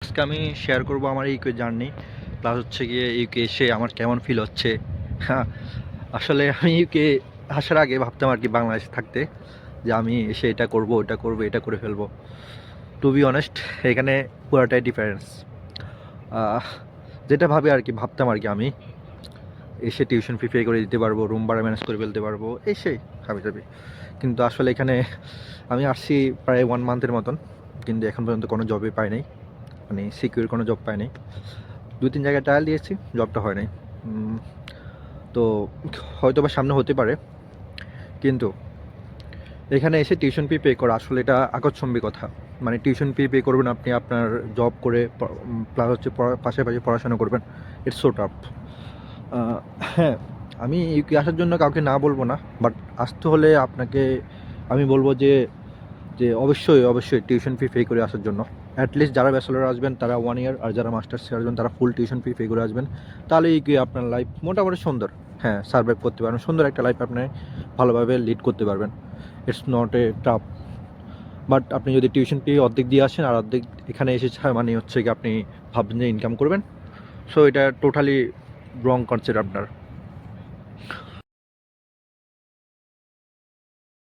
আজকে আমি শেয়ার করব আমার ইউকে জার্নি, প্লাস হচ্ছে গিয়ে ইউকে এসে আমার কেমন ফিল হচ্ছে। হ্যাঁ, আসলে আমি ইউকে আসার আগে ভাবতাম আর কি বাংলাদেশে থাকতে যে আমি এসে এটা করব ওটা করব এটা করে ফেলবো। টু বি অনেস্ট, এখানে পুরাটাই ডিফারেন্স। যেটা ভাবে আর কি ভাবতাম আর কি আমি এসে টিউশন ফি পে করে দিতে পারবো, রুম ভাড়া ম্যানেজ করে ফেলতে পারবো, এসে হাবি যাবি। কিন্তু আসলে এখানে আমি আসছি প্রায় 1 মান্থের মতন, কিন্তু এখন পর্যন্ত কোনো জবই পাই নাই, মানে সিকিউর কোনো জব পাই নাই। 2-3 জায়গায় ট্রায়াল দিয়েছি, জবটা হয় নাই। তো হয়তো বা সামনে হতে পারে, কিন্তু এখানে এসে টিউশন ফি পে করা আসলে এটা আকস্মিক কথা। মানে টিউশন ফি পে করবেন আপনি, আপনার জব করে প্লাস হচ্ছে পাশাপাশি পড়াশোনা করবেন। It's so tough. হ্যাঁ, আমি ইউকে আসার জন্য কাউকে না বলবো না, বাট আসতে হলে আপনাকে আমি বলবো যে যে অবশ্যই অবশ্যই টিউশন ফি পে করে আসার জন্য। অ্যাটলিস্ট যারা ব্যাচেলর আসবেন তারা 1 ইয়ার, আর যারা মাস্টার্স আসবেন তারা ফুল টিউশন ফি পে করে আসবেন। তাহলে ইউকে আপনার লাইফ মোটামুটি সুন্দর, হ্যাঁ, সার্ভাইভ করতে পারবেন। সুন্দর একটা লাইফ আপনি ভালোভাবে লিড করতে পারবেন। It's not a tough. But আপনি যদি টিউশন ফি অর্ধেক দিয়ে আসেন আর অর্ধেক এখানে এসে মানে হচ্ছে কি আপনি ভাবছেন যে ইনকাম করবেন, সো এটা টোটালি রং কনসেপ্ট আপনার।